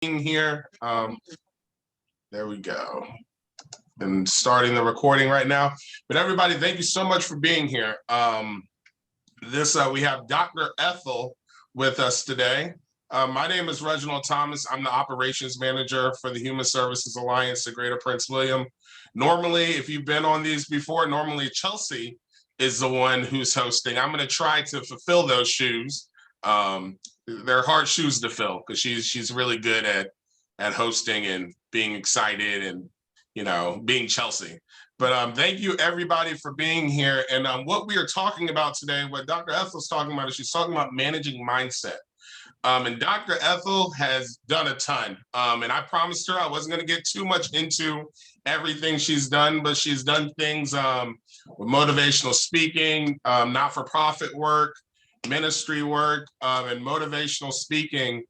being here. There we go. And starting the recording right now. But everybody, thank you so much for being here. We have Dr. Ethel with us today. My name is Reginald Thomas. I'm the operations manager for the Human Services Alliance of Greater Prince William. Normally, if you've been on these before, normally Chelsea is the one who's hosting. I'm going to try to fulfill those shoes. They're hard shoes to fill because she's really good at hosting and being excited and, you know, being Chelsea. But thank you everybody for being here. And what we are talking about today, what Dr. Ethel's talking about is she's talking about managing mindset. And Dr. Ethel has done a ton. And I promised her I wasn't going to get too much into everything she's done, but she's done things with motivational speaking, not-for-profit work, ministry work, and motivational speaking.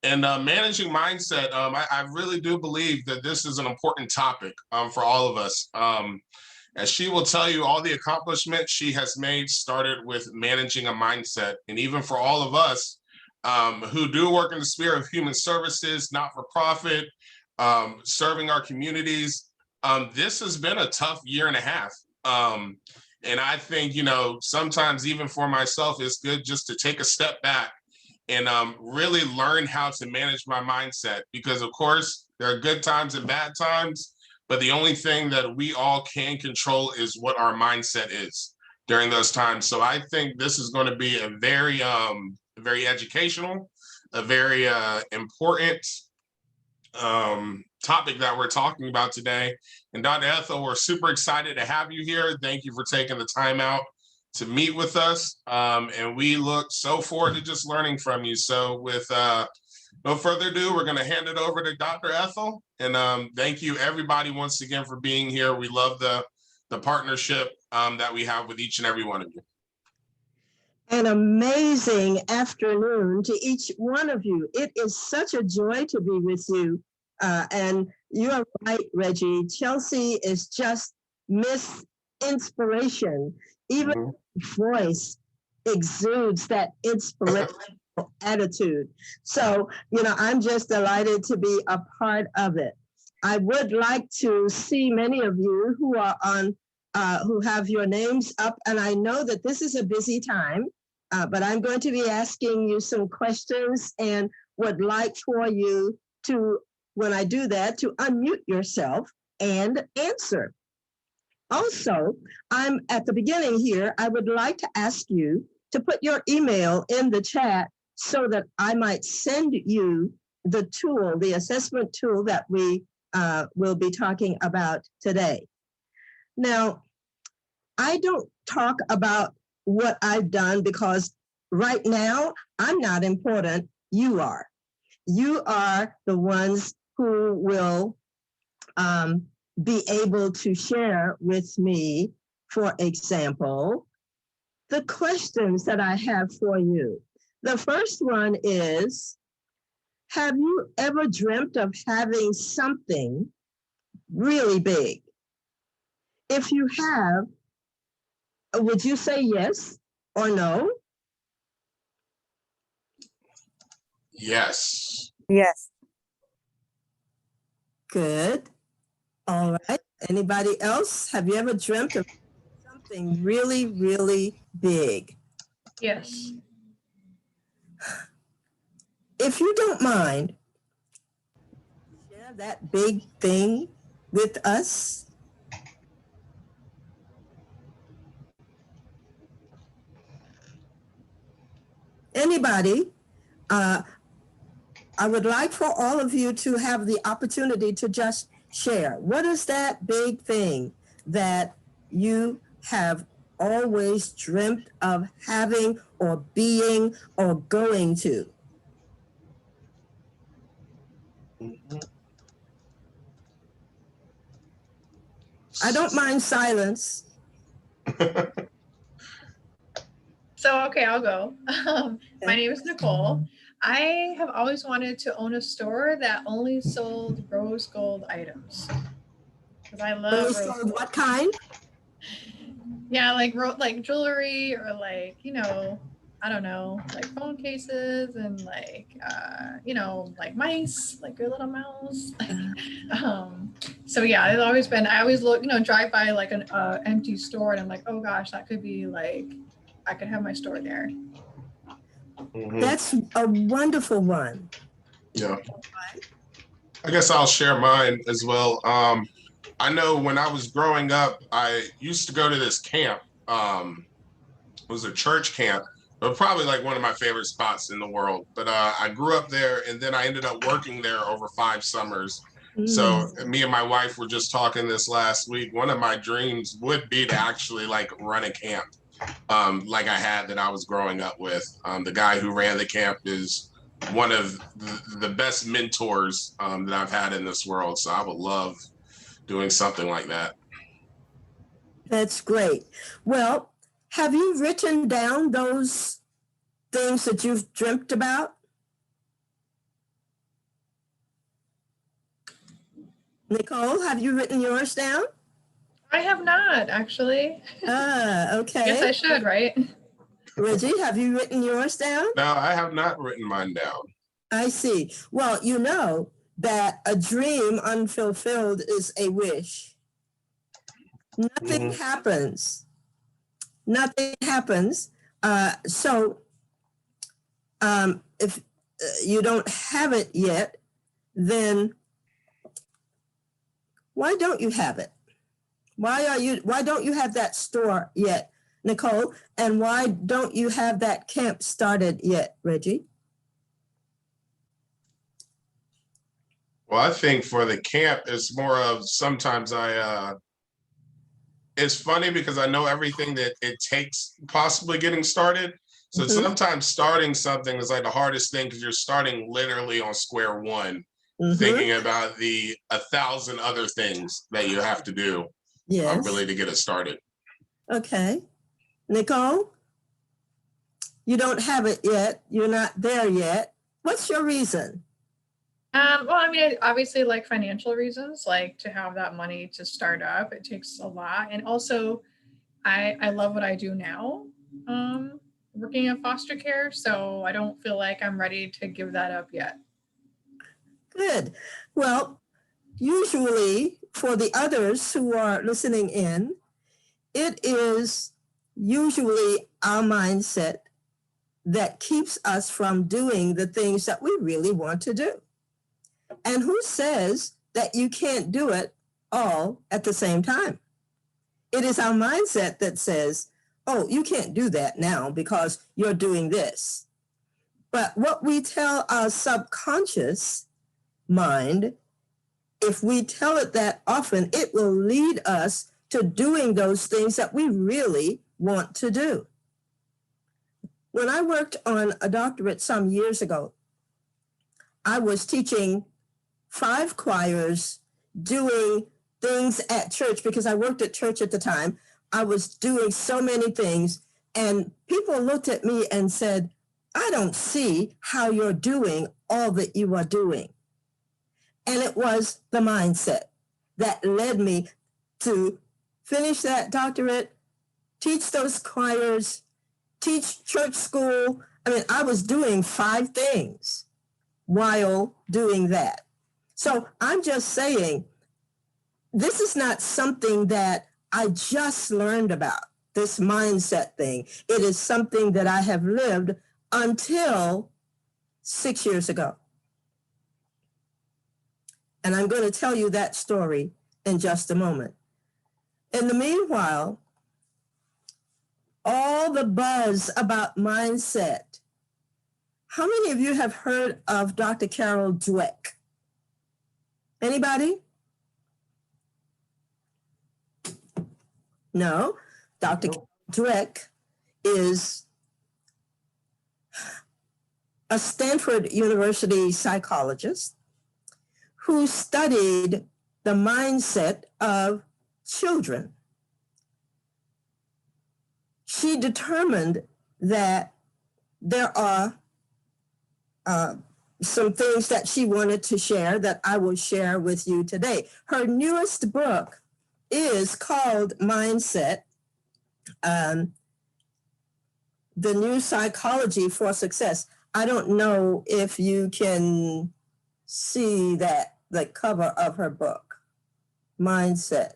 And managing mindset, I really do believe that this is an important topic for all of us. As she will tell you, all the accomplishments she has made started with managing a mindset. And even for all of us who do work in the sphere of human services, not-for-profit, serving our communities, this has been a tough year and a half. And I think, you know, sometimes even for myself, it's good just to take a step back and really learn how to manage my mindset, because of course there are good times and bad times, but the only thing that we all can control is what our mindset is during those times. So I think this is going to be a very, very educational, a very important topic that we're talking about today. And Dr. Ethel, we're super excited to have you here. Thank you for taking the time out to meet with us. And we look so forward to just learning from you. So with no further ado, we're going to hand it over to Dr. Ethel. And thank you everybody once again for being here. We love the partnership that we have with each and every one of you. An amazing afternoon to each one of you. It is such a joy to be with you. And you are right, Reggie. Chelsea is just Miss Inspiration. Even voice exudes that inspirational attitude. So, you know, I'm just delighted to be a part of it. I would like to see many of you who are on, who have your names up. And I know that this is a busy time, but I'm going to be asking you some questions and would like for you to, when I do that, to unmute yourself and answer. Also, I'm at the beginning here, I would like to ask you to put your email in the chat so that I might send you the tool, the assessment tool that we will be talking about today. Now, I don't talk about what I've done because right now I'm not important, you are. You are the ones who will be able to share with me, for example, the questions that I have for you. The first one is, have you ever dreamt of having something really big? If you have, would you say yes or no? Yes. Yes. Good. All right. Anybody else? Have you ever dreamt of something really, really big? Yes. If you don't mind, share that big thing with us. Anybody? I would like for all of you to have the opportunity to just share. What is that big thing that you have always dreamt of having or being or going to? I don't mind silence. So, okay, I'll go. My name is Nicole. I have always wanted to own a store that only sold rose gold items. Because I love rose gold. What kind? Yeah, like jewelry or like, you know, I don't know, like phone cases and like, like mice, like your little mouse. So yeah, it's always been, I always look, drive by like an empty store and I'm like, oh gosh, that could be like, I could have my store there. Mhm. That's a wonderful one. Yeah. I guess I'll share mine as well. I know when I was growing up, I used to go to this camp. It was a church camp, but probably like one of my favorite spots in the world. But I grew up there, and then I ended up working there over 5 summers. So me and my wife were just talking this last week. One of my dreams would be to actually like run a camp, like I had that I was growing up with. The guy who ran the camp is one of the best mentors that I've had in this world. So I would love doing something like that. That's great. Well, have you written down those things that you've dreamt about? Nicole, have you written yours down? I have not actually. Okay. I guess I should, right? Reggie, have you written yours down? No, I have not written mine down. I see. Well, you know that a dream unfulfilled is a wish. Nothing happens. Nothing happens. So if you don't have it yet, then why don't you have it? Why don't you have that store yet, Nicole? And why don't you have that camp started yet, Reggie? Well, I think for the camp, it's more of sometimes it's funny because I know everything that it takes possibly getting started. So sometimes starting something is like the hardest thing because you're starting literally on square one, thinking about the 1,000 other things that you have to do really to get it started. Okay. Nicole, you don't have it yet. You're not there yet. What's your reason? Well, I mean, obviously, like financial reasons, like to have that money to start up, it takes a lot. And also, I love what I do now, working in foster care. So I don't feel like I'm ready to give that up yet. Good. Well, usually for the others who are listening in, it is usually our mindset that keeps us from doing the things that we really want to do. And who says that you can't do it all at the same time? It is our mindset that says, oh, you can't do that now because you're doing this. But what we tell our subconscious mind, if we tell it that often, it will lead us to doing those things that we really want to do. When I worked on a doctorate some years ago, I was teaching 5 choirs doing things at church because I worked at church at the time. I was doing so many things, and people looked at me and said, I don't see how you're doing all that you are doing. And it was the mindset that led me to finish that doctorate, teach those choirs, teach church school. I mean, I was doing 5 things while doing that. So I'm just saying, this is not something that I just learned about, this mindset thing. It is something that I have lived until 6 years ago. And I'm going to tell you that story in just a moment. In the meanwhile, all the buzz about mindset. How many of you have heard of Dr. Carol Dweck? Anybody? No. Dr. Dweck is a Stanford University psychologist who studied the mindset of children. She determined that there are some things that she wanted to share that I will share with you today. Her newest book is called Mindset. The the new psychology for success. I don't know if you can see that, the cover of her book, Mindset.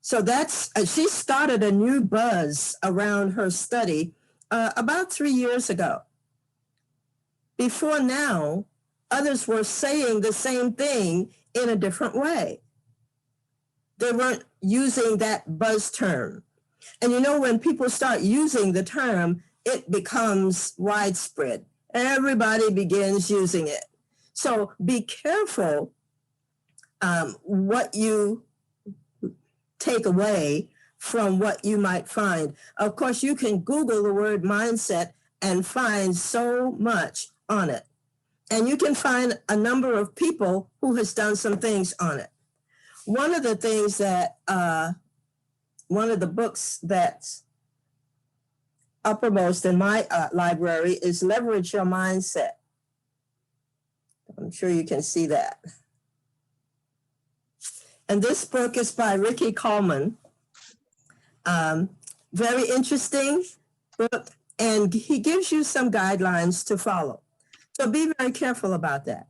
So that's, she started a new buzz around her study about 3 years ago. Before now, others were saying the same thing in a different way. They weren't using that buzz term. And you know, when people start using the term, it becomes widespread. Everybody begins using it. So be careful what you take away from what you might find. Of course, you can Google the word mindset and find so much on it. And you can find a number of people who has done some things on it. One of the things that, one of the books that's uppermost in my library is Leverage Your Mindset. I'm sure you can see that. And this book is by Ricky Coleman. Very interesting book, and he gives you some guidelines to follow. So be very careful about that.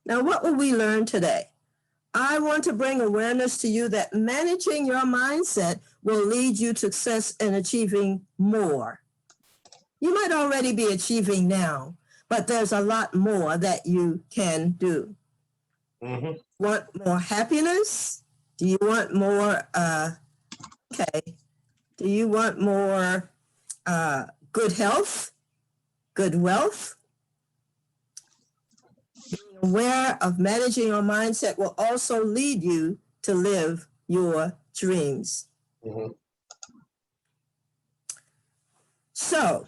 Now, what will we learn today? I want to bring awareness to you that managing your mindset will lead you to success in achieving more. You might already be achieving now, but there's a lot more that you can do. Mm-hmm. Want more happiness? Do you want more, do you want more good health, good wealth? Being aware of managing your mindset will also lead you to live your dreams. Mm-hmm. So,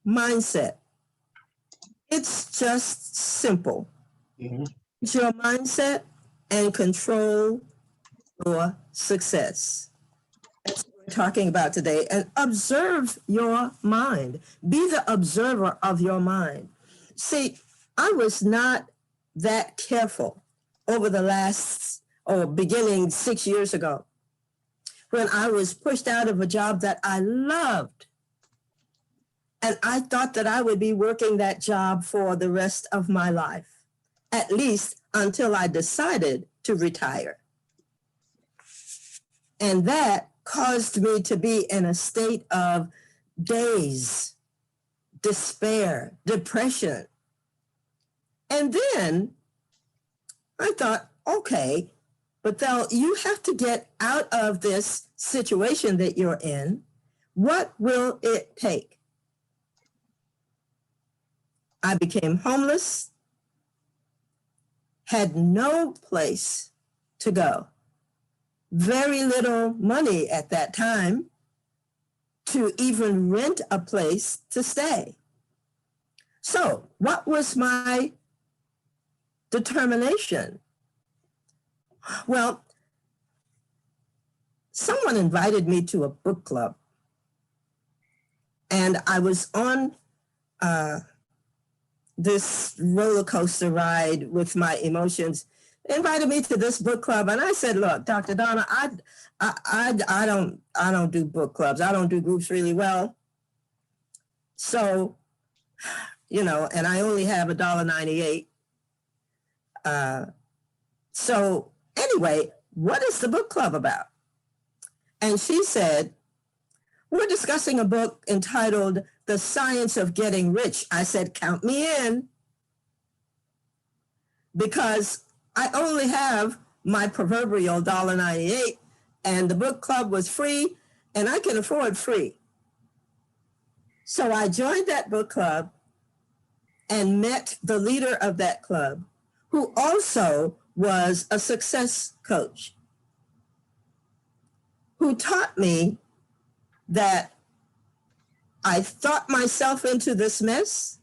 mindset. It's just simple. Mm-hmm. It's your mindset and control your success. That's what we're talking about today. And observe your mind. Be the observer of your mind. See, I was not that careful over the last, beginning 6 years ago, when I was pushed out of a job that I loved. And I thought that I would be working that job for the rest of my life, at least until I decided to retire. And that caused me to be in a state of daze, despair, depression. And then I thought, okay, but you have to get out of this situation that you're in. What will it take? I became homeless, had no place to go, very little money at that time to even rent a place to stay. So what was my determination? Well, someone invited me to a book club, and I was on this roller coaster ride with my emotions. They invited me to this book club, and I said, "Look, Dr. Donna, I don't do book clubs. I don't do groups really well. So, and I only have $1.98. So anyway, what is the book club about?" And she said, "We're discussing a book entitled The Science of Getting Rich." I said, "Count me in," because I only have my proverbial $1.98, and the book club was free, and I can afford free. So I joined that book club and met the leader of that club, who also was a success coach, who taught me that I thought myself into this mess.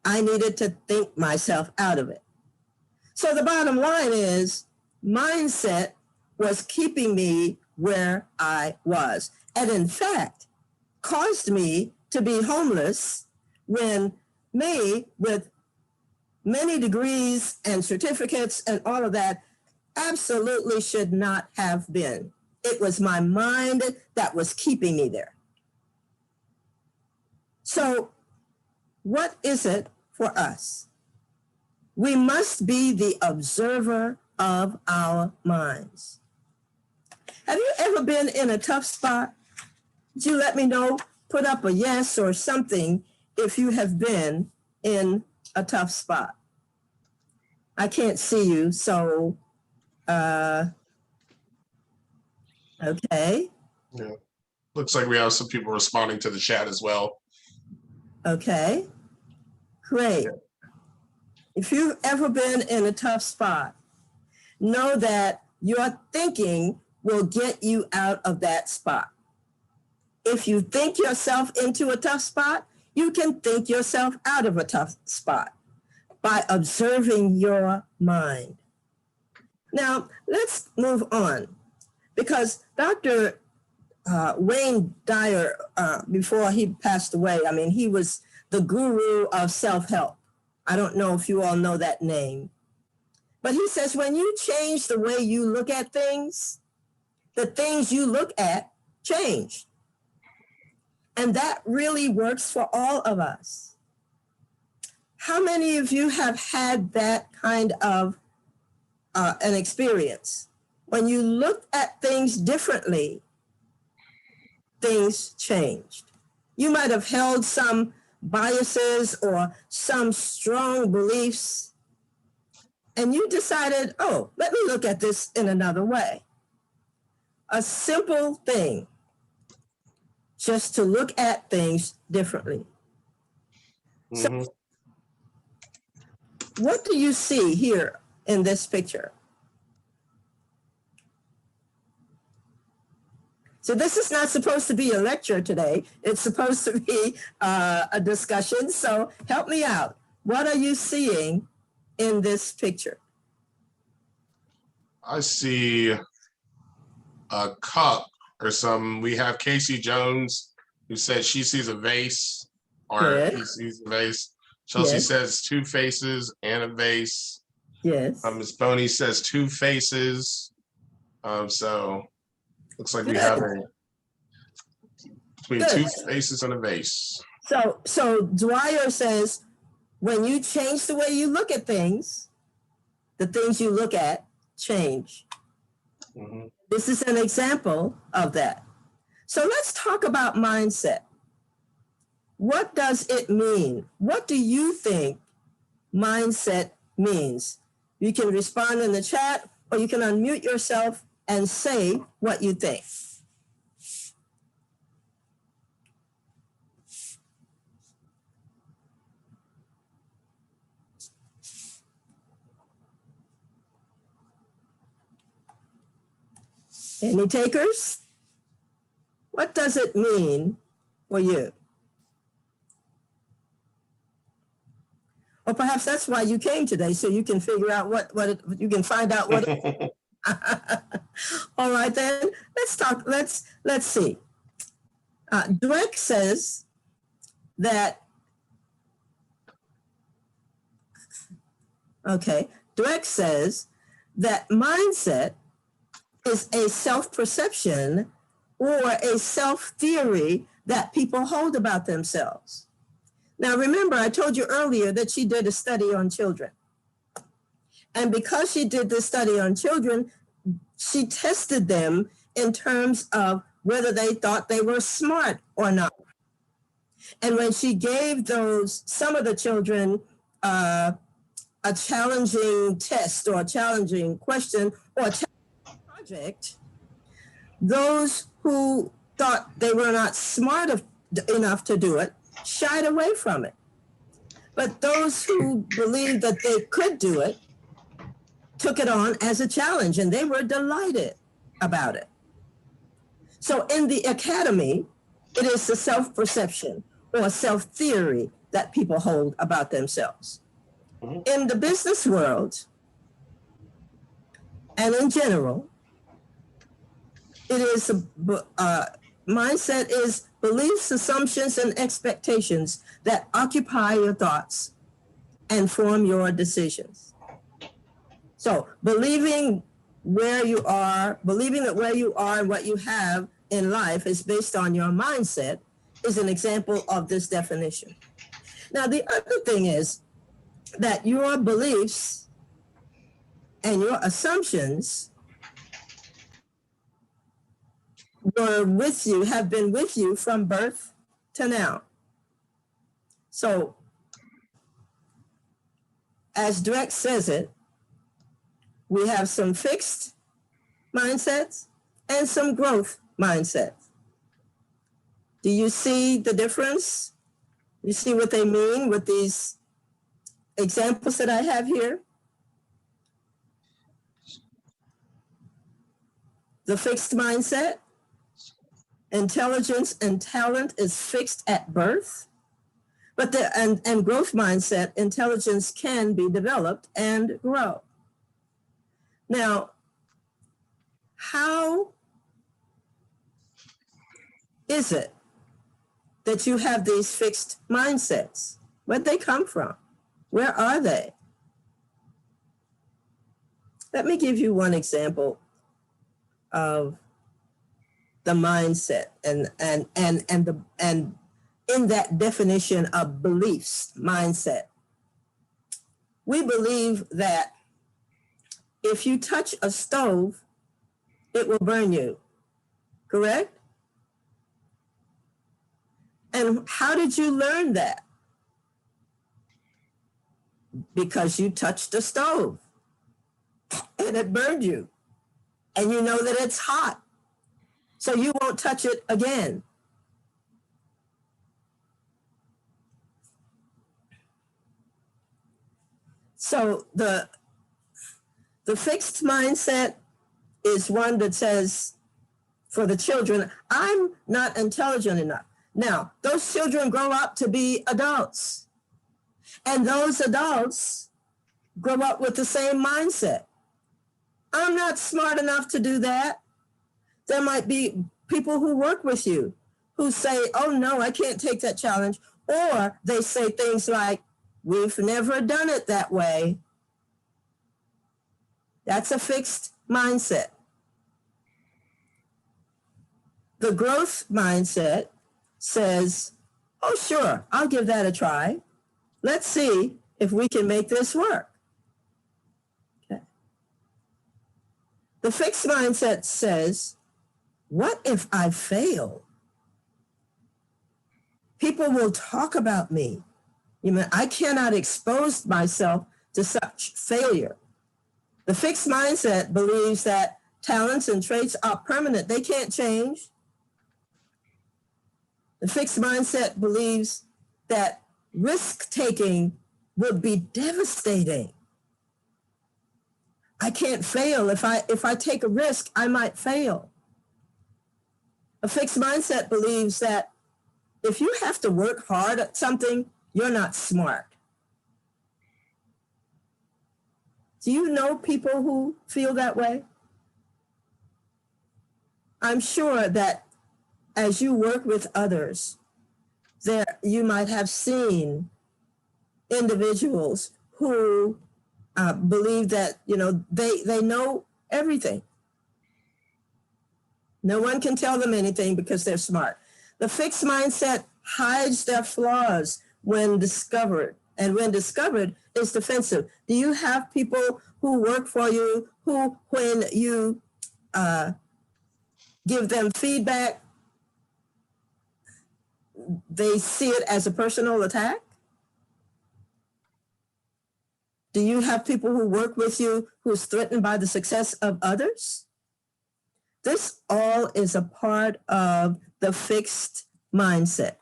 I needed to think myself out of it. So the bottom line is, mindset was keeping me where I was. And in fact, caused me to be homeless when me, with many degrees and certificates and all of that, absolutely should not have been. It was my mind that was keeping me there. So what is it for us? We must be the observer of our minds. Have you ever been in a tough spot? Would you let me know? Put up a yes or something if you have been in a tough spot. I can't see you, so okay. Yeah. Looks like we have some people responding to the chat as well. Okay, great. If you've ever been in a tough spot, know that your thinking will get you out of that spot. If you think yourself into a tough spot, you can think yourself out of a tough spot by observing your mind. Now, let's move on, because Dr. Wayne Dyer, before he passed away, I mean, he was the guru of self-help. I don't know if you all know that name. But he says, when you change the way you look at things, the things you look at change. And that really works for all of us. How many of you have had that kind of an experience? When you look at things differently, things changed. You might have held some biases or some strong beliefs, and you decided, oh, let me look at this in another way. A simple thing, just to look at things differently. Mm-hmm. So what do you see here in this picture? So this is not supposed to be a lecture today. It's supposed to be a discussion. So help me out. What are you seeing in this picture? I see a cup or some. We have Casey Jones, who said she sees a vase, or Yes. he sees a vase. Chelsea Yes. says two faces and a vase. Yes. Ms. Boney says two faces. So looks like we Good. have between Good. two faces and a vase. So Dwyer says, when you change the way you look at things, the things you look at change. Mm-hmm. This is an example of that. So let's talk about mindset. What does it mean? What do you think mindset means? You can respond in the chat, or you can unmute yourself and say what you think. Any takers? What does it mean for you? Or perhaps that's why you came today, so you can figure out you can find out what. All right, then let's talk. Let's see. Dweck says that. Okay, Dweck says that mindset is a self-perception or a self-theory that people hold about themselves. Now, remember, I told you earlier that she did a study on children. And because she did this study on children, she tested them in terms of whether they thought they were smart or not. And when she gave some of the children a challenging test or a challenging question or a challenging project, those who thought they were not smart enough to do it shied away from it. But those who believed that they could do it took it on as a challenge, and they were delighted about it. So in the academy, it is the self-perception or self-theory that people hold about themselves. Mm-hmm. In the business world, and in general, it is mindset is beliefs, assumptions, and expectations that occupy your thoughts and form your decisions. So believing where you are, believing that where you are and what you have in life is based on your mindset is an example of this definition. Now, the other thing is that your beliefs and your assumptions were with you, have been with you from birth to now. So, as Dweck says it, we have some fixed mindsets and some growth mindsets. Do you see the difference? You see what they mean with these examples that I have here? The fixed mindset, intelligence and talent is fixed at birth, but and growth mindset, intelligence can be developed and grow. Now, how is it that you have these fixed mindsets? Where'd they come from? Where are they? Let me give you one example of the mindset and in that definition of beliefs, mindset. We believe that if you touch a stove, it will burn you, correct? And how did you learn that? Because you touched a stove and it burned you. And you know that it's hot. So you won't touch it again. So the fixed mindset is one that says, for the children, I'm not intelligent enough. Now, those children grow up to be adults. And those adults grow up with the same mindset. I'm not smart enough to do that. There might be people who work with you who say, oh no, I can't take that challenge. Or they say things like, we've never done it that way. That's a fixed mindset. The growth mindset says, oh sure, I'll give that a try. Let's see if we can make this work. Okay. The fixed mindset says, what if I fail? People will talk about me. You know, I cannot expose myself to such failure. The fixed mindset believes that talents and traits are permanent. They can't change. The fixed mindset believes that risk-taking would be devastating. I can't fail. If I take a risk, I might fail. A fixed mindset believes that if you have to work hard at something, you're not smart. Do you know people who feel that way? I'm sure that as you work with others, there you might have seen individuals who believe that, you know, they know everything. No one can tell them anything because they're smart. The fixed mindset hides their flaws when discovered, and when discovered is defensive. Do you have people who work for you who, when you give them feedback, they see it as a personal attack? Do you have people who work with you who's threatened by the success of others? This all is a part of the fixed mindset.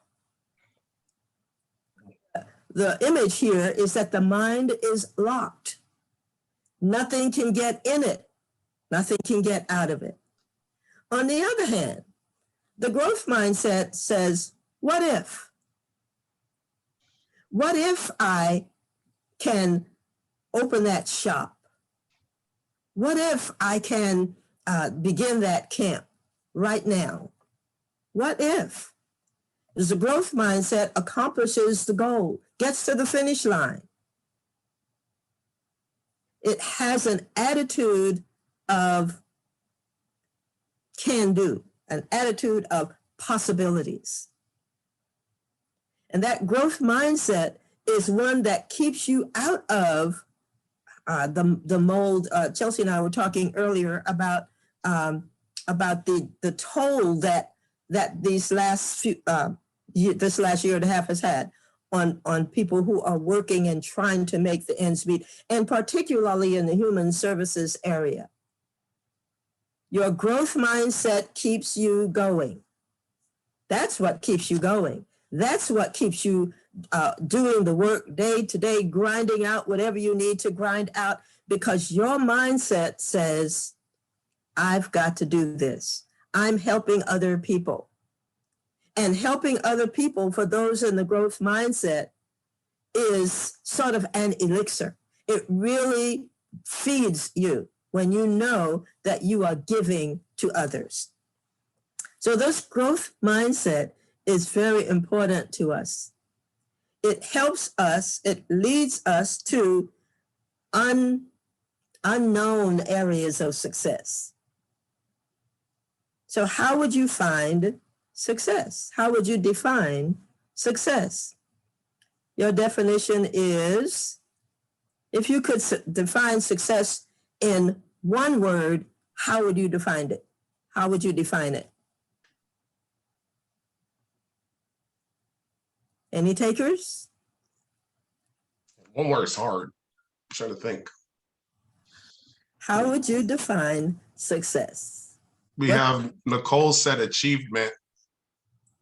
The image here is that the mind is locked. Nothing can get in it. Nothing can get out of it. On the other hand, the growth mindset says, what if? What if I can open that shop? What if I can begin that camp right now? What if? The growth mindset accomplishes the goal, gets to the finish line. It has an attitude of can do, an attitude of possibilities. And that growth mindset is one that keeps you out of the mold. Chelsea and I were talking earlier about the toll that these last few this last year and a half has had on people who are working and trying to make the ends meet, and particularly in the human services area. Your growth mindset keeps you going. That's what keeps you going. That's what keeps you doing the work day to day, grinding out whatever you need to grind out, because your mindset says, I've got to do this. I'm helping other people. And helping other people, for those in the growth mindset, is sort of an elixir. It really feeds you when you know that you are giving to others. So this growth mindset is very important to us. It helps us, it leads us to unknown areas of success. So how would you find success? How would you define success? Your definition is, if you could define success in one word, how would you define it? How would you define it? Any takers? One word is hard. I'm trying to think. How would you define success? We have Nicole said achievement.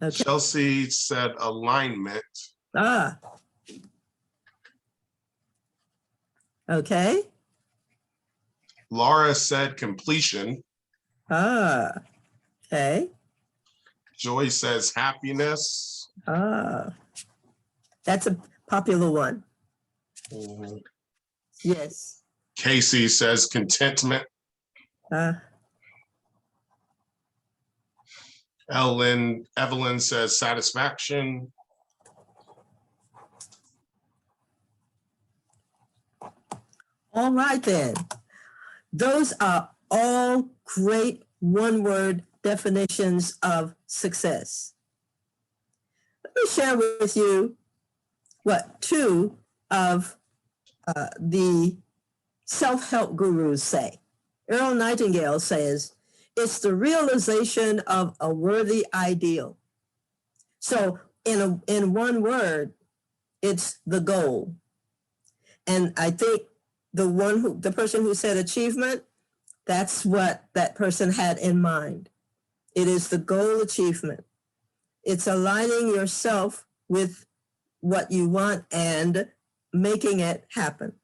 Okay. Chelsea said alignment. Okay. Laura said completion. Okay. Joy says happiness. That's a popular one. Mhm. Yes. Casey says contentment. Evelyn says satisfaction. All right then. Those are all great one-word definitions of success. Let me share with you what two of the self-help gurus say. Earl Nightingale says, it's the realization of a worthy ideal. So in one word, it's the goal. And I think the person who said achievement, that's what that person had in mind. It is the goal achievement. It's aligning yourself with what you want and making it happen.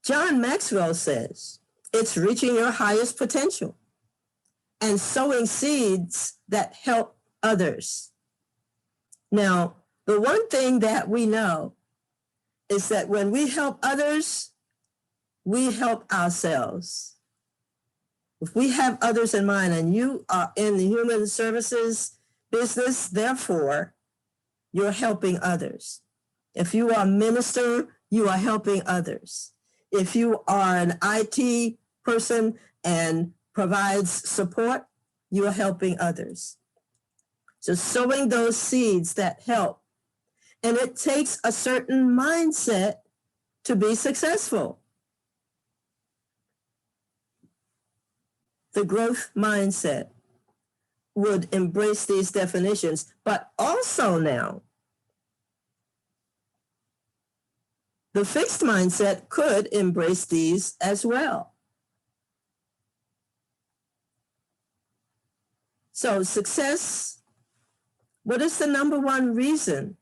John Maxwell says, it's reaching your highest potential and sowing seeds that help others. Now, the one thing that we know is that when we help others, we help ourselves. If we have others in mind, and you are in the human services business, therefore, you're helping others. If you are a minister, you are helping others. If you are an IT person and provides support, you are helping others. So sowing those seeds that help. And it takes a certain mindset to be successful. The growth mindset would embrace these definitions, but also now, the fixed mindset could embrace these as well. So success, what is the number one reason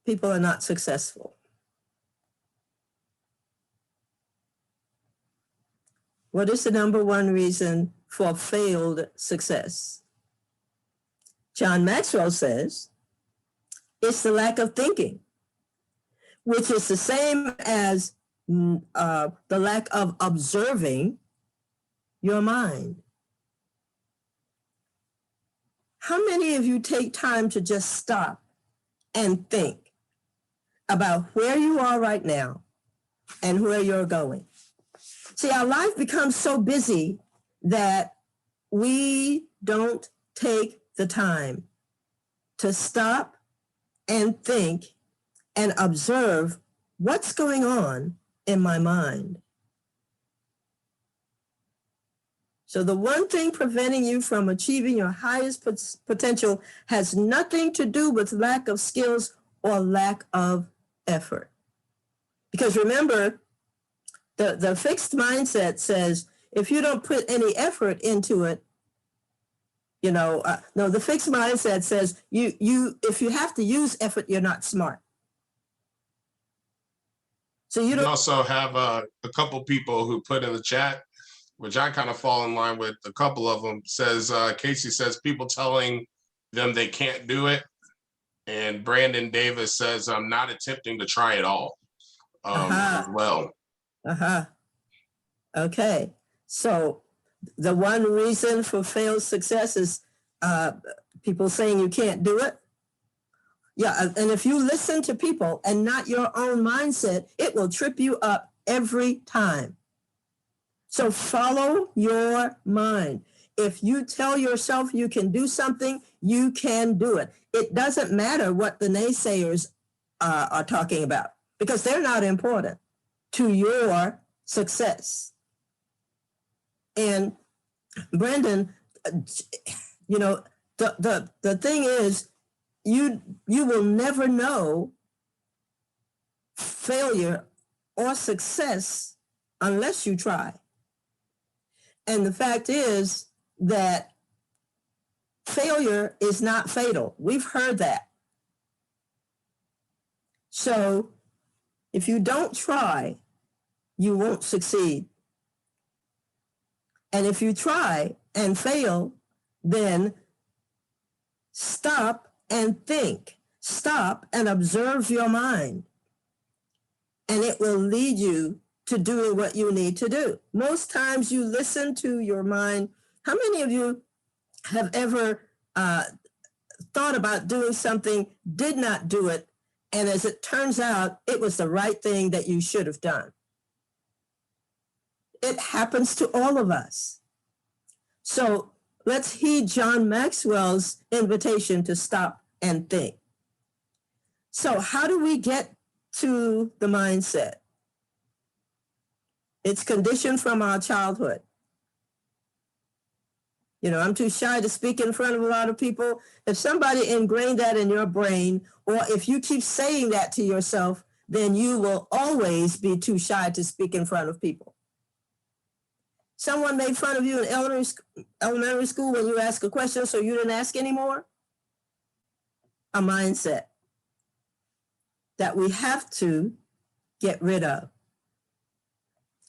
people are not successful? What is the number one reason for failed success? John Maxwell says, it's the lack of thinking, which is the same as the lack of observing your mind. How many of you take time to just stop and think about where you are right now and where you're going. See, our life becomes so busy that we don't take the time to stop and think and observe what's going on in my mind. So the one thing preventing you from achieving your highest potential has nothing to do with lack of skills or lack of effort. Because remember, the fixed mindset says, if you don't put any effort into it, no, the fixed mindset says if you have to use effort, you're not smart. So you We don't also have a couple people who put in the chat, which I kind of fall in line with. A couple of them says, Casey says, people telling them they can't do it. And Brandon Davis says, I'm not attempting to try it all as well. Okay. So the one reason for failed success is people saying you can't do it. Yeah, and if you listen to people and not your own mindset, it will trip you up every time. So follow your mind. If you tell yourself you can do something, you can do it. It doesn't matter what the naysayers are talking about, because they're not important to your success. And Brendan, the thing is, you will never know failure or success unless you try. And the fact is that failure is not fatal. We've heard that. So if you don't try, you won't succeed. And if you try and fail, then stop and think. Stop and observe your mind. And it will lead you to doing what you need to do. Most times you listen to your mind. How many of you have ever thought about doing something, did not do it, and as it turns out, it was the right thing that you should have done? It happens to all of us. So let's heed John Maxwell's invitation to stop and think. So how do we get to the mindset? It's conditioned from our childhood. I'm too shy to speak in front of a lot of people. If somebody ingrained that in your brain, or if you keep saying that to yourself, then you will always be too shy to speak in front of people. Someone made fun of you in elementary school when you asked a question, so you didn't ask anymore. A mindset that we have to get rid of.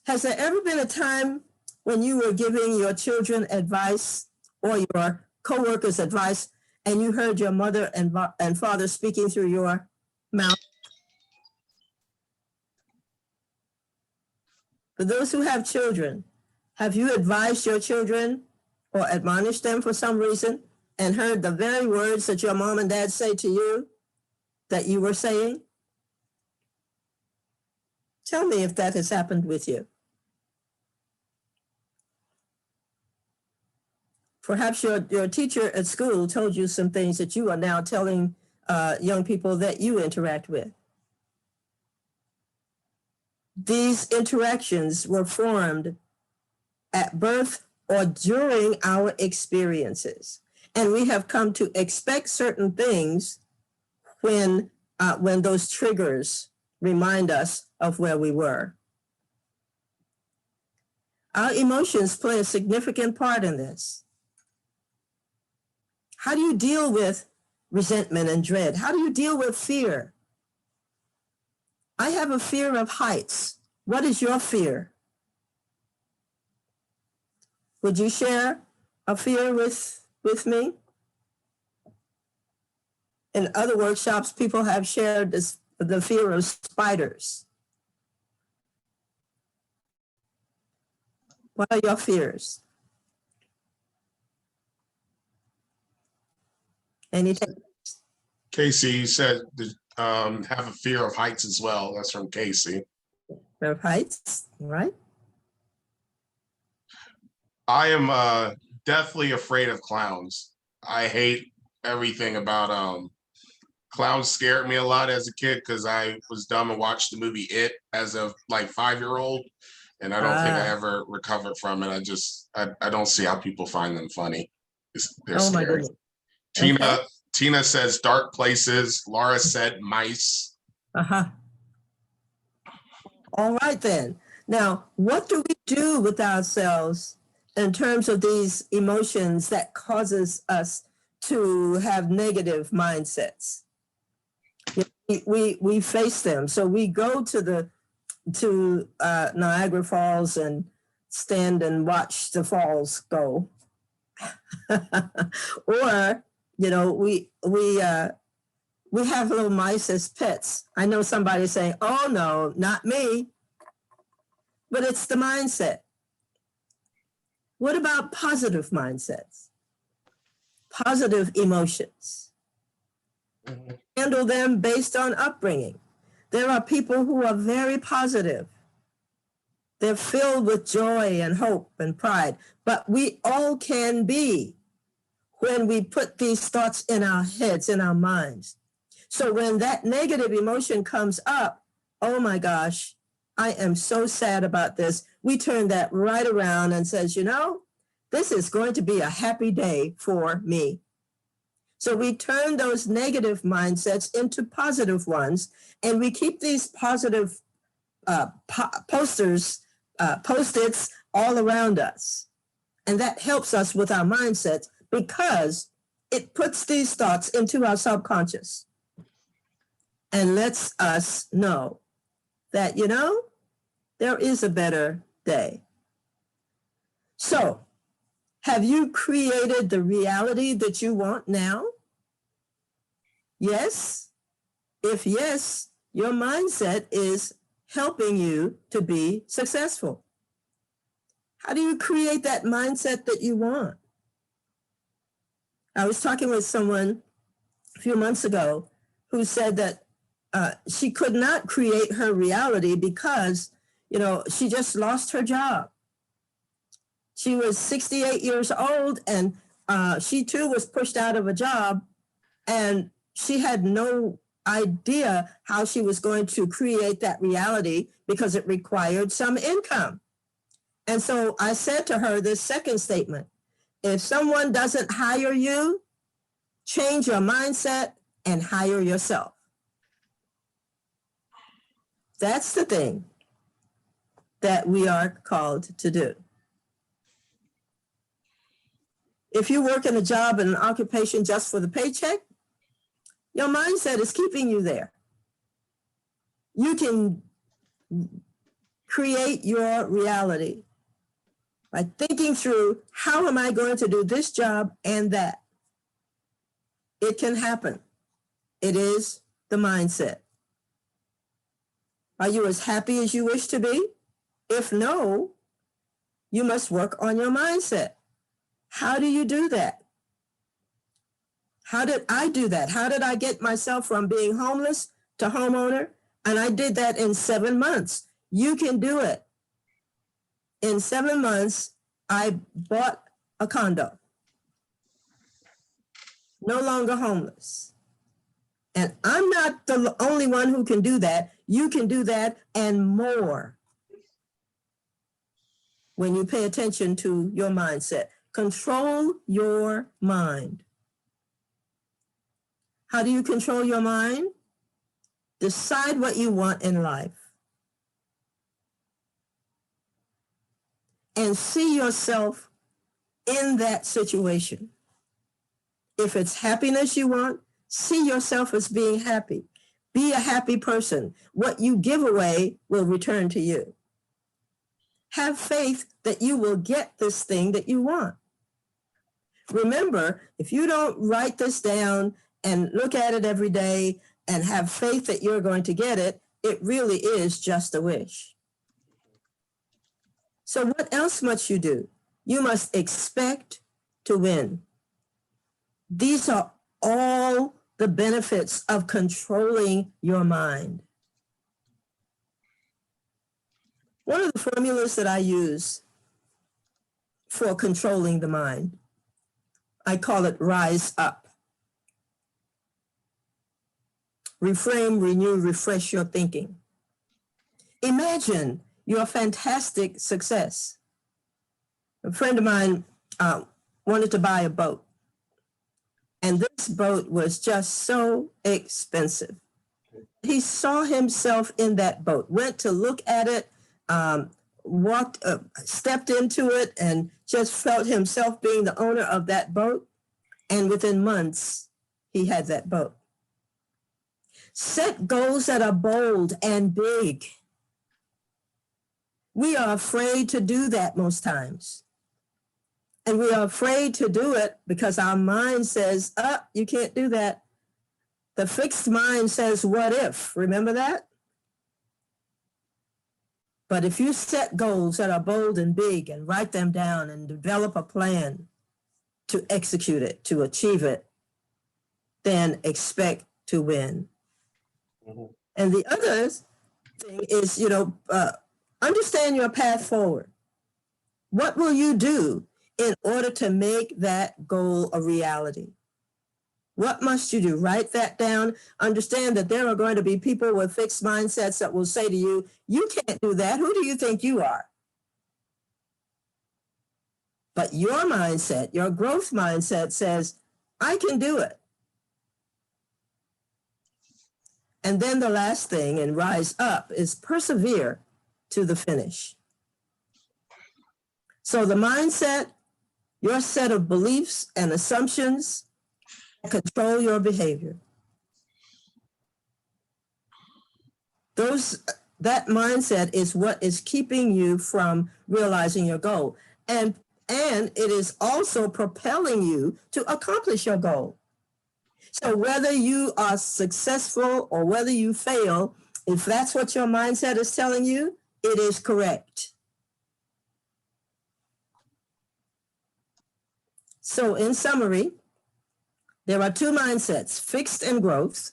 Has there ever been a time when you were giving your children advice or your coworkers advice, and you heard your mother and father speaking through your mouth? For those who have children, have you advised your children or admonished them for some reason and heard the very words that your mom and dad say to you that you were saying? Tell me if that has happened with you. Perhaps your teacher at school told you some things that you are now telling young people that you interact with. These interactions were formed at birth or during our experiences. And we have come to expect certain things when those triggers remind us of where we were. Our emotions play a significant part in this. How do you deal with resentment and dread? How do you deal with fear? I have a fear of heights. What is your fear? Would you share a fear with me? In other workshops, people have shared the fear of spiders. What are your fears? Anything? Casey said have a fear of heights as well. That's from Casey. Fear of heights, right? I am deathly afraid of clowns. I hate everything about clowns. Scared me a lot as a kid because I was dumb and watched the movie It as a like 5-year-old, and I don't think I Ah, ever recovered from it. I don't see how people find them funny. They're oh my scary. goodness. Okay. Tina says dark places. Laura said mice. Uh-huh. All right then. Now, what do we do with ourselves in terms of these emotions that causes us to have negative mindsets? We face them. So we go to Niagara Falls and stand and watch the falls go. Or, you know, we have little mice as pets. I know somebody saying, "Oh no, not me." But it's the mindset. What about positive mindsets? Positive emotions. Handle them based on upbringing. There are people who are very positive. They're filled with joy and hope and pride, but we all can be when we put these thoughts in our heads, in our minds. So when that negative emotion comes up, oh my gosh, I am so sad about this. We turn that right around and says, you know, this is going to be a happy day for me. So we turn those negative mindsets into positive ones, and we keep these positive post-its all around us. And that helps us with our mindsets because it puts these thoughts into our subconscious and lets us know that, you know, there is a better day. So, have you created the reality that you want now? Yes? If yes, your mindset is helping you to be successful. How do you create that mindset that you want? I was talking with someone a few months ago who said that she could not create her reality because, you know, she just lost her job. She was 68 years old, and she too was pushed out of a job, and she had no idea how she was going to create that reality because it required some income. And so I said to her this second statement: if someone doesn't hire you, change your mindset and hire yourself. That's the thing that we are called to do. If you work in a job and an occupation just for the paycheck, your mindset is keeping you there. You can create your reality by thinking through, how am I going to do this job and that? It can happen. It is the mindset. Are you as happy as you wish to be? If no, you must work on your mindset. How do you do that? How did I do that? How did I get myself from being homeless to homeowner? And I did that in 7 months. You can do it. In 7 months, I bought a condo. No longer homeless. And I'm not the only one who can do that. You can do that and more when you pay attention to your mindset. Control your mind. How do you control your mind? Decide what you want in life. And see yourself in that situation. If it's happiness you want, see yourself as being happy. Be a happy person. What you give away will return to you. Have faith that you will get this thing that you want. Remember, if you don't write this down and look at it every day and have faith that you're going to get it, it really is just a wish. So what else must you do? You must expect to win. These are all the benefits of controlling your mind. One of the formulas that I use for controlling the mind, I call it rise up. Reframe, renew, refresh your thinking. Imagine your fantastic success. A friend of mine wanted to buy a boat, and this boat was just so expensive. He saw himself in that boat, went to look at it, stepped into it, and just felt himself being the owner of that boat. And within months, he had that boat. Set goals that are bold and big. We are afraid to do that most times. And we are afraid to do it because our mind says, you can't do that. The fixed mind says, what if? Remember that? But if you set goals that are bold and big and write them down and develop a plan to execute it, to achieve it, then expect to win. Mm-hmm. And the other thing is, understand your path forward. What will you do in order to make that goal a reality? What must you do? Write that down. Understand that there are going to be people with fixed mindsets that will say to you, you can't do that. Who do you think you are? But your mindset, your growth mindset says, I can do it. And then the last thing, and rise up, is persevere to the finish. So the mindset, your set of beliefs and assumptions control your behavior. That mindset is what is keeping you from realizing your goal. And it is also propelling you to accomplish your goal. So whether you are successful or whether you fail, if that's what your mindset is telling you, it is correct. So in summary, there are two mindsets, fixed and growth.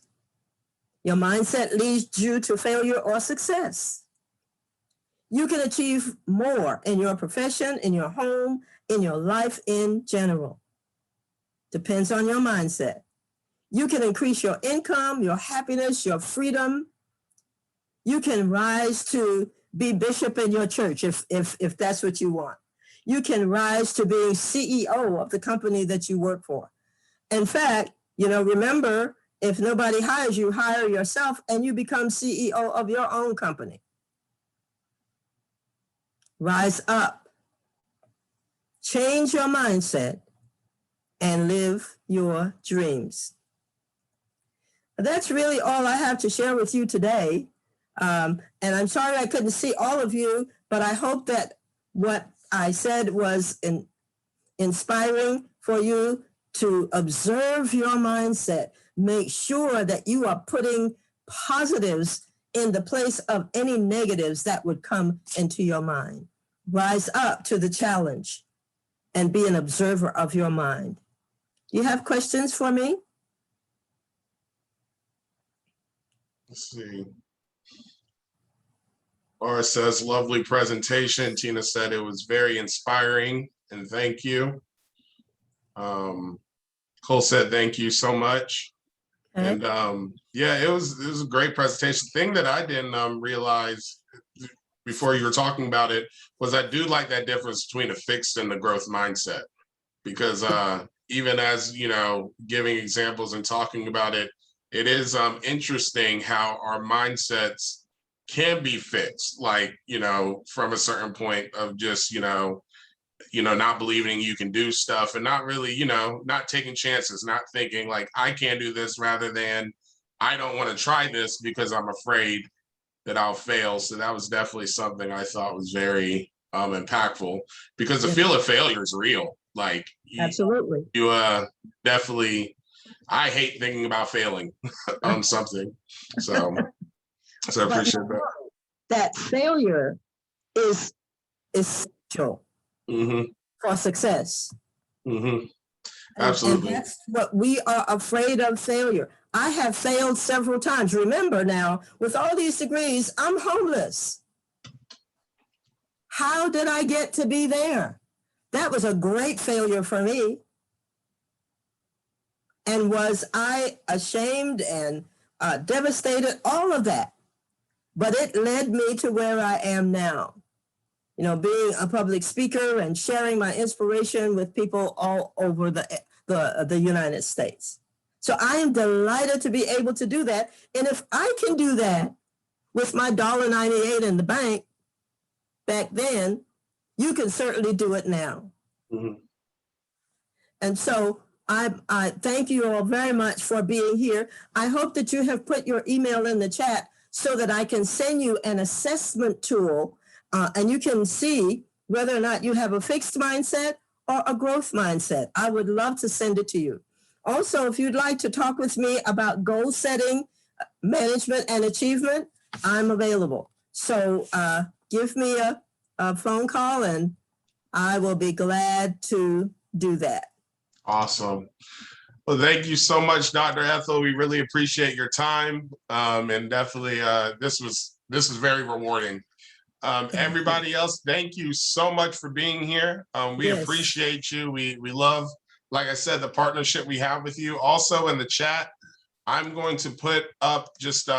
Your mindset leads you to failure or success. You can achieve more in your profession, in your home, in your life in general. Depends on your mindset. You can increase your income, your happiness, your freedom. You can rise to be bishop in your church if that's what you want. You can rise to being CEO of the company that you work for. In fact, remember, if nobody hires you, hire yourself and you become CEO of your own company. Rise up, change your mindset, and live your dreams. That's really all I have to share with you today. And I'm sorry I couldn't see all of you, but I hope that what I said was inspiring for you to observe your mindset. Make sure that you are putting positives in the place of any negatives that would come into your mind. Rise up to the challenge and be an observer of your mind. Do you have questions for me? Let's see. Laura says, lovely presentation. Tina said it was very inspiring and thank you. Cole said, thank you so much. Okay. And yeah, it was a great presentation. Thing that I didn't realize before you were talking about it was I do like that difference between a fixed and the growth mindset, because even as, giving examples and talking about it, it is interesting how our mindsets can be fixed, like, from a certain point of just, not believing you can do stuff and not really, not taking chances, not thinking like I can't do this, rather than I don't want to try this because I'm afraid that I'll fail. So that was definitely something I thought was very impactful, because the feel of failure is real. Like absolutely, you definitely, I hate thinking about failing on something. So I appreciate that. That failure is essential for success. Absolutely. And that's what we are afraid of, failure. I have failed several times. Remember now, with all these degrees, I'm homeless. How did I get to be there? That was a great failure for me. And was I ashamed and devastated? All of that. But it led me to where I am now. You know, being a public speaker and sharing my inspiration with people all over the United States. So I am delighted to be able to do that. And if I can do that with my $1.98 in the bank back then, you can certainly do it now. Mm-hmm. And so I thank you all very much for being here. I hope that you have put your email in the chat so that I can send you an assessment tool and you can see whether or not you have a fixed mindset or a growth mindset. I would love to send it to you. Also, if you'd like to talk with me about goal setting, management, and achievement, I'm available. So give me a phone call and I will be glad to do that. Awesome. Well, thank you so much, Dr. Ethel. We really appreciate your time. And definitely this was very rewarding. Everybody else, thank you so much for being here. We appreciate you. We love, like I said, the partnership we have with you. Also in the chat, I'm going to put up just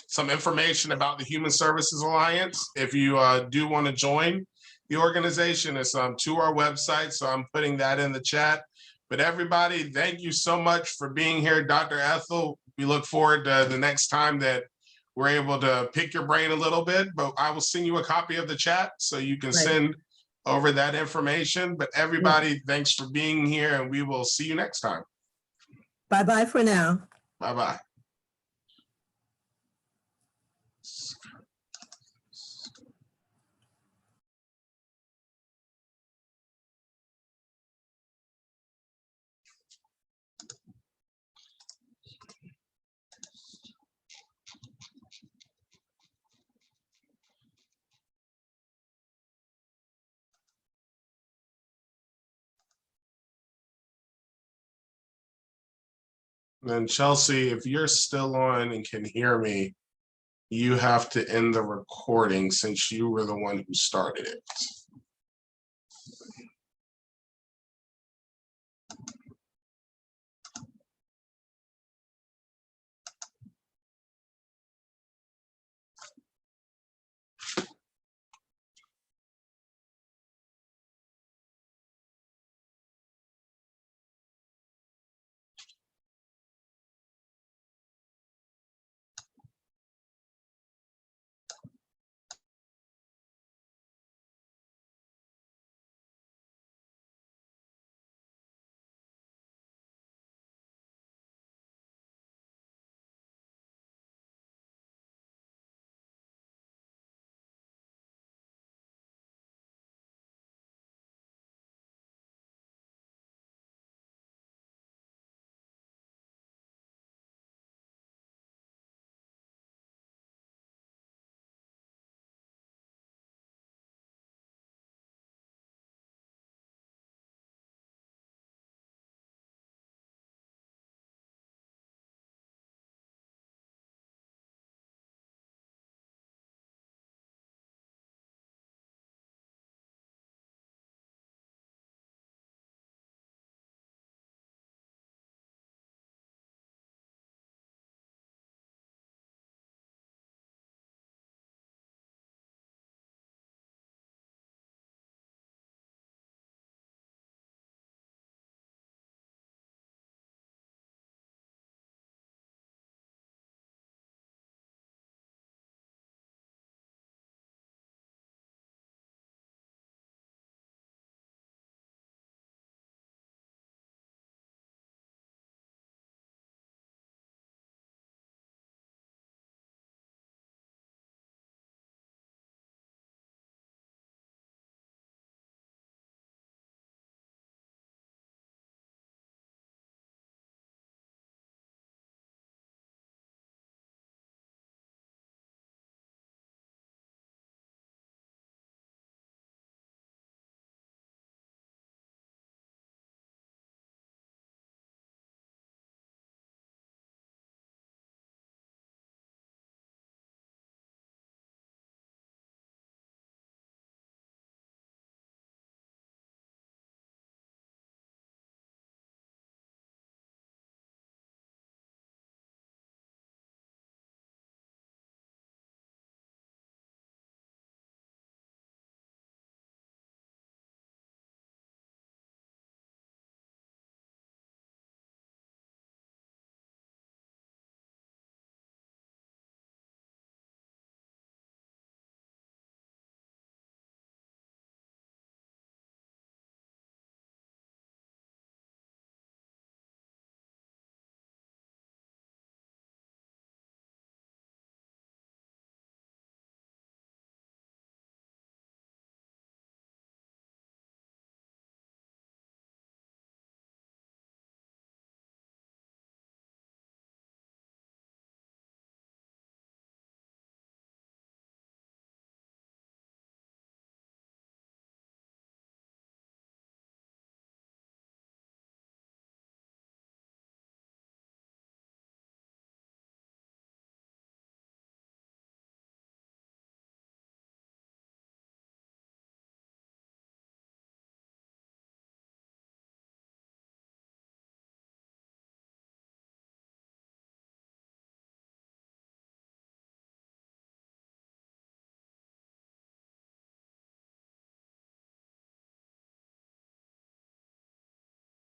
some information about the Human Services Alliance. If you do want to join the organization, it's to our website. So I'm putting that in the chat. But everybody, thank you so much for being here, Dr. Ethel. We look forward to the next time that we're able to pick your brain a little bit, but I will send you a copy of the chat so you can send over that information. But everybody, thanks for being here and we will see you next time. Bye-bye for now. Bye-bye. Then Chelsea, if you're still on and can hear me, you have to end the recording since you were the one who started it.